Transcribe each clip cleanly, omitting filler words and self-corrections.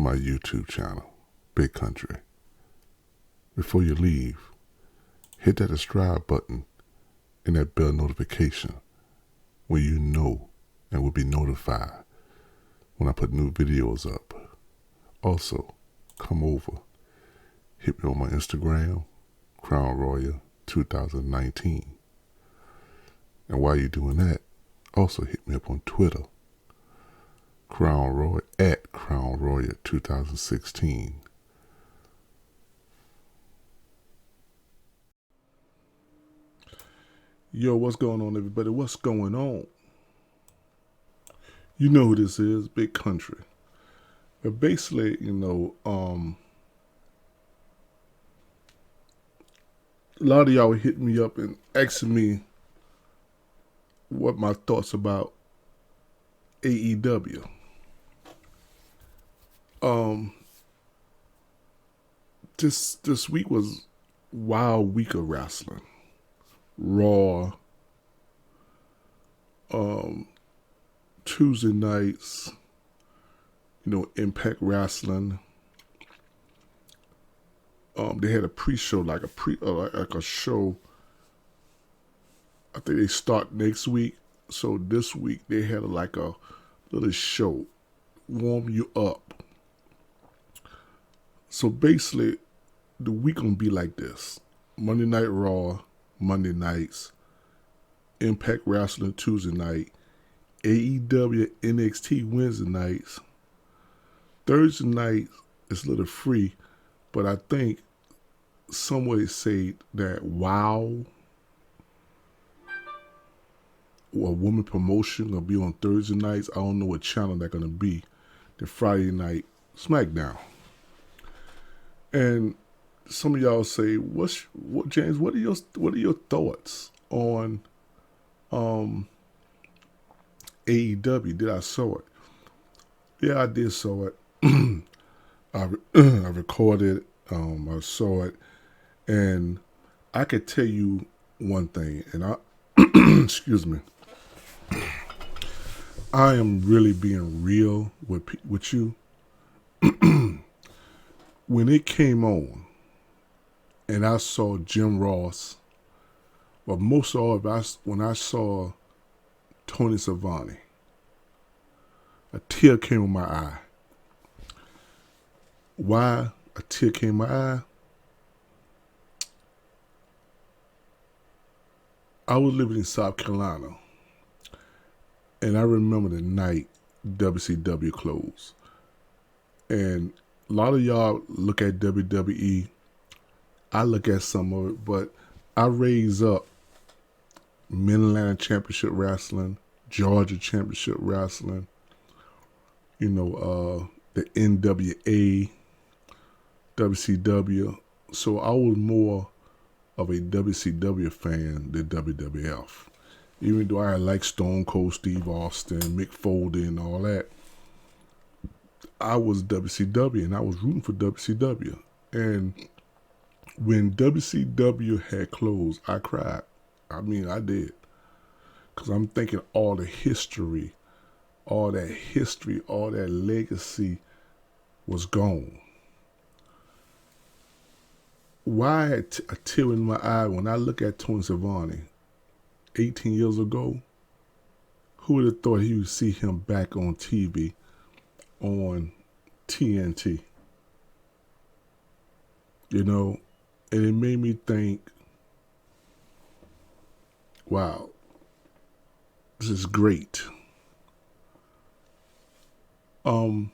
to my YouTube channel, Big Country. Before you leave, hit that subscribe button and that bell notification where you know and will be notified when I put new videos up. Also, come over, hit me on my Instagram, Crown Royal 2019. And while you're doing that, also hit me up on Twitter, Crown Royal at Crown Royal 2016. Yo, what's going on, everybody? What's going on? You know who this is, Big Country. But basically, a lot of y'all hit me up and asking me what my thoughts about AEW. This week was wild week of wrestling. Raw, Tuesday nights, Impact Wrestling. They had a pre-show, like a show. I think they start next week. So this week they had like a little show, warm you up. So basically, the week gonna be like this: Monday Night Raw, Monday nights, Impact Wrestling Tuesday night, AEW NXT Wednesday nights. Thursday night is a little free, but I think somebody say that WOW, or a woman promotion, gonna be on Thursday nights. I don't know what channel they're gonna be. The Friday night SmackDown. And some of y'all say, James? What are your thoughts on AEW? Did I saw it? Yeah, I did saw it. I recorded. I saw it, and I could tell you one thing. And I, excuse me, I am really being real with you. When it came on, and I saw Jim Ross, but most of all, when I saw Tony Schiavone, a tear came in my eye. Why a tear came in my eye? I was living in South Carolina, and I remember the night WCW closed. And a lot of y'all look at WWE. I look at some of it, but I raised up Mid-Atlantic Championship Wrestling, Georgia Championship Wrestling, the NWA, WCW. So I was more of a WCW fan than WWF. Even though I like Stone Cold Steve Austin, Mick Foley, and all that, I was WCW, and I was rooting for WCW. And when WCW had closed, I cried. I mean, I did. Because I'm thinking all that history, all that legacy was gone. Why a tear in my eye when I look at Tony Schiavone 18 years ago? Who would have thought he would see him back on TV on TNT? And it made me think, wow, this is great. I'm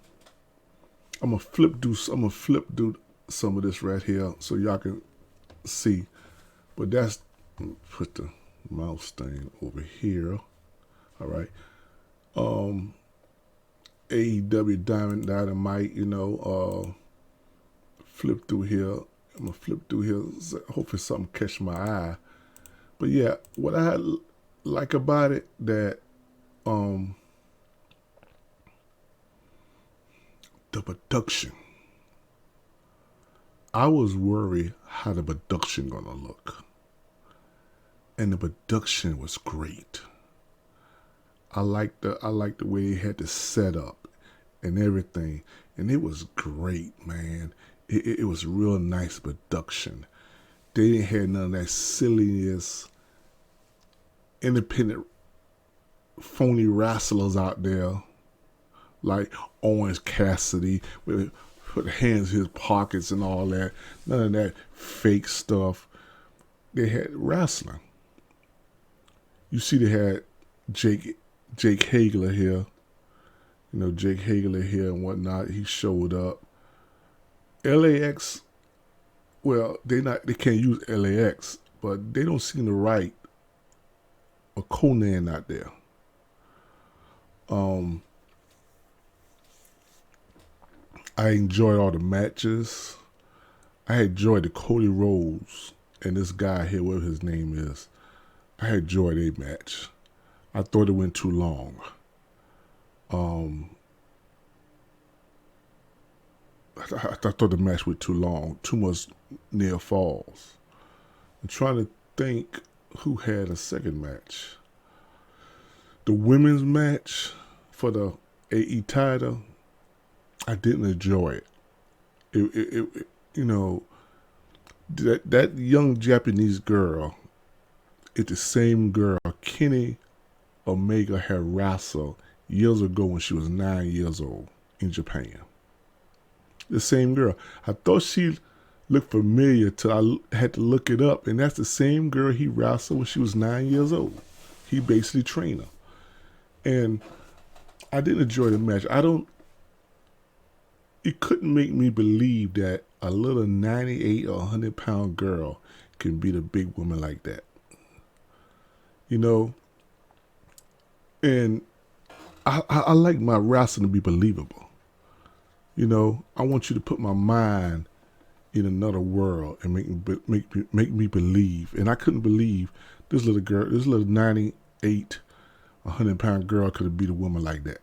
gonna flip through some of this right here so y'all can see. But put the mouse thing over here. All right. AEW Dynamite, flip through here. I'm gonna flip through here. Hopefully something catch my eye. But yeah, what I like about it that the production. I was worried how the production gonna look. And the production was great. I like the way they had the setup. and everything. And it was great, man. It was real nice production. They didn't have none of that silliness, independent, phony wrestlers out there like Orange Cassidy with put hands in his pockets and all that. None of that fake stuff. They had wrestling. You see, they had Jake Hager here. You know, Jake Hager here and whatnot. He showed up. LAX. Well, they can't use LAX, but they don't seem to write a Conan out there. I enjoyed all the matches. I enjoyed the Cody Rhodes and this guy here, whatever his name is. I enjoyed a match. I thought it went too long. I thought the match went too long, too much near falls. I'm trying to think who had a second match. The women's match for the AE title, I didn't enjoy it. You know, that young Japanese girl is the same girl Kenny Omega had wrestled years ago when she was 9 years old in Japan. The same girl. I thought she looked familiar till I had to look it up, and that's the same girl he wrestled when she was 9 years old. He basically trained her. And I didn't enjoy the match. It couldn't make me believe that a little 98 or 100-pound girl can beat a big woman like that. You know? And I like my wrestling to be believable. You know, I want you to put my mind in another world and make me believe. And I couldn't believe this little girl, this little 98, 100-pound girl could have beat a woman like that.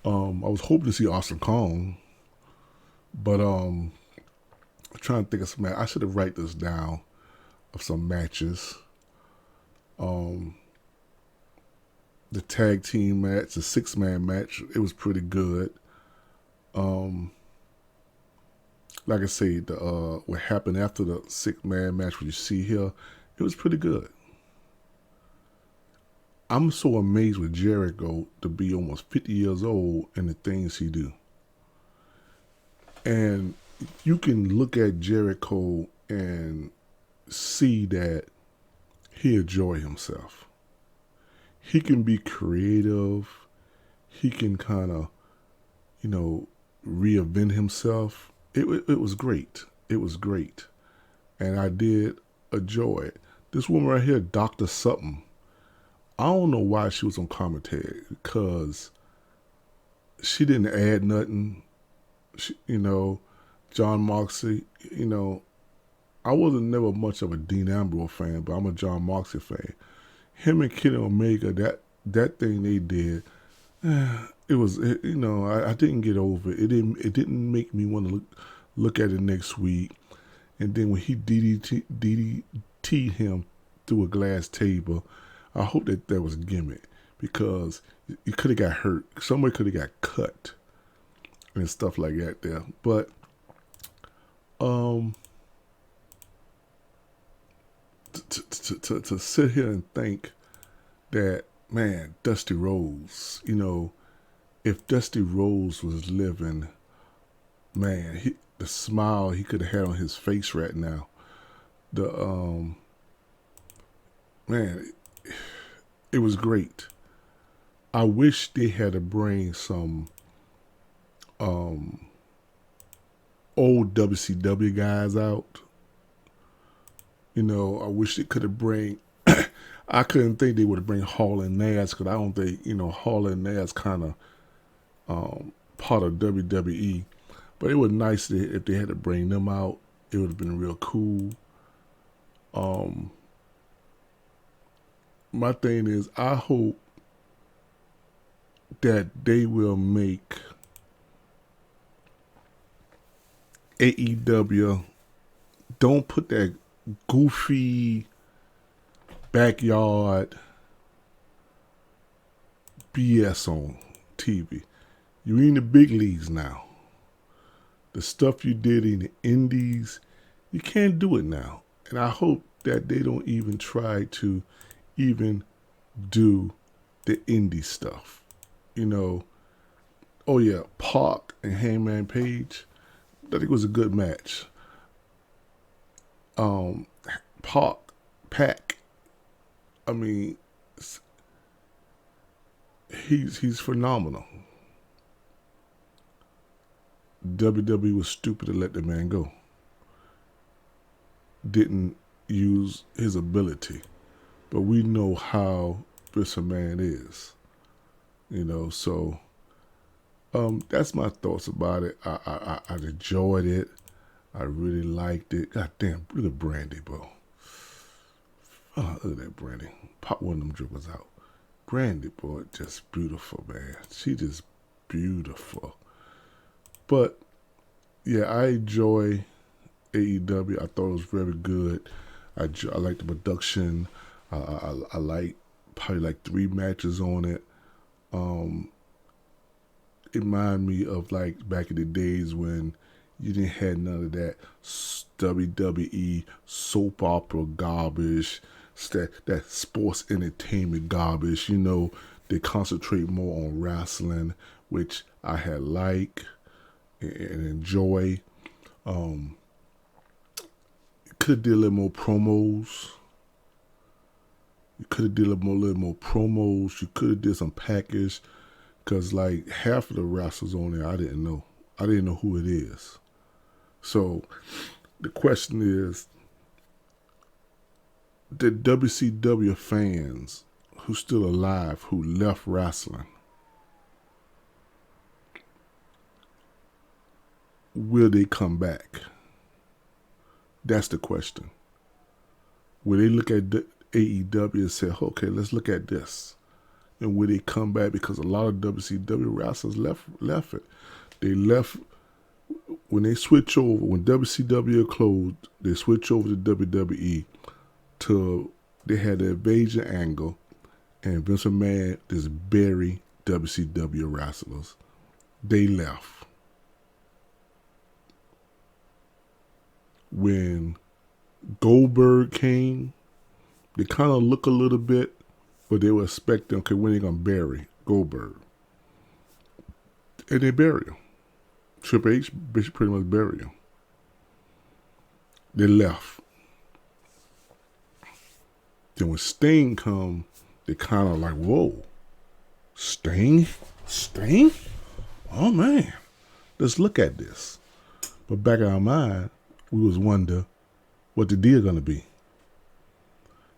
I was hoping to see Austin Kong, but I'm trying to think of some. I should have write this down of some matches. The tag team match, the 6-man match, it was pretty good. Like I say, what happened after the 6-man match, what you see here, it was pretty good. I'm so amazed with Jericho to be almost 50 years old and the things he do. And you can look at Jericho and see that he enjoy himself. He can be creative. He can kind of, reinvent himself. It was great. It was great. And I did enjoy it. This woman right here, Dr. Something, I don't know why she was on commentary, because she didn't add nothing. John Moxley, I wasn't never much of a Dean Ambrose fan, but I'm a John Moxley fan. Him and Kenny Omega, that thing they did, it was, I didn't get over it. It didn't make me want to look at it next week. And then when he DDT'd him through a glass table, I hope that was a gimmick, because you could have got hurt. Somebody could have got cut and stuff like that there. But to sit here and think that, man, Dusty Rhodes, if Dusty Rhodes was living, man, the smile he could have had on his face right now, man, it was great. I wish they had to bring some old WCW guys out. I wish they could have bring. I couldn't think they would bring Hall and Nash, because I don't think Hall and Nash kind of part of WWE. But it was nice if they had to bring them out. It would have been real cool. My thing is, I hope that they will make AEW, don't put that goofy backyard BS on TV. You're in the big leagues now. The stuff you did in the indies, you can't do it now. And I hope that they don't even try to even do the indie stuff. You know, oh yeah, Park and Hangman Page, I think it was a good match. Pac, I mean, he's phenomenal. WWE was stupid to let the man go. Didn't use his ability, but we know how this a man is. You know, so that's my thoughts about it. I enjoyed it. I really liked it. God damn, look at Brandy, bro. Oh, look at that Brandy. Pop one of them dribbles out. Brandy, boy, just beautiful, man. She just beautiful. But yeah, I enjoy AEW. I thought it was very good. I like the production. I like probably like 3 matches on it. It reminded me of like back in the days when you didn't have none of that WWE soap opera garbage, that sports entertainment garbage. You know, they concentrate more on wrestling, which I had like and enjoy. Could have did a little more promos. You could have did a little more promos. You could have did some package, because like half of the wrestlers on there I didn't know. I didn't know who it is. So the question is, the WCW fans who still alive, who left wrestling, will they come back? That's the question. Will they look at AEW and say, okay, let's look at this? And will they come back? Because a lot of WCW wrestlers left it. They left when they switch over, when WCW closed, they switch over to WWE till they had the invasion angle, and Vince McMahon just bury WCW wrestlers. They left. When Goldberg came, they kind of look a little bit, but they were expecting, okay, when are they going to bury Goldberg? And they bury him. Triple H pretty much buried him. They left. Then when Sting come, they kind of like, whoa, Sting? Oh man, let's look at this. But back in our mind, we was wonder what the deal gonna be.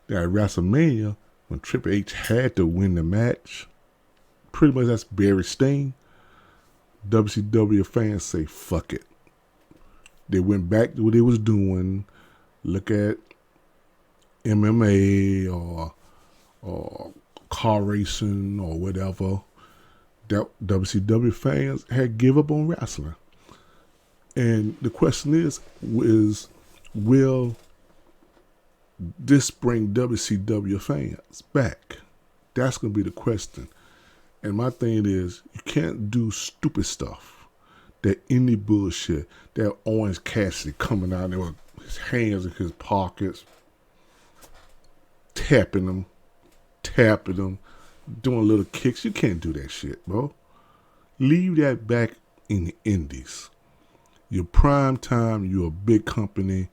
Then at WrestleMania, when Triple H had to win the match, pretty much that's bury Sting. WCW fans say, fuck it. They went back to what they was doing. Look at MMA or car racing or whatever. That WCW fans had give up on wrestling. And the question is will this bring WCW fans back? That's going to be the question. And my thing is, you can't do stupid stuff. That indie bullshit. That Orange Cassidy coming out there with his hands in his pockets, tapping them, doing little kicks. You can't do that shit, bro. Leave that back in the indies. You're prime time. You're a big company.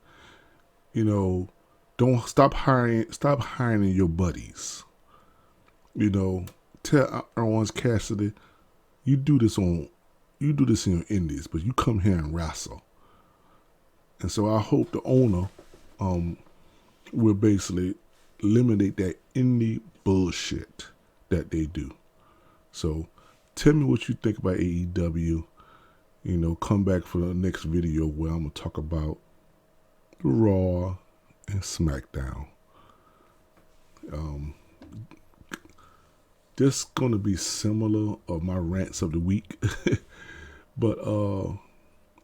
You know, don't stop hiring your buddies. You know, tell Orange Cassidy, you do this in your indies, but you come here and wrestle. And so I hope the owner will basically eliminate that indie bullshit that they do. So tell me what you think about AEW. You know, come back for the next video where I'm going to talk about Raw and SmackDown. This going to be similar of my rants of the week. But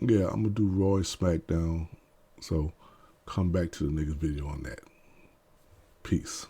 yeah, I'm going to do Raw and SmackDown. So come back to the next video on that. Peace.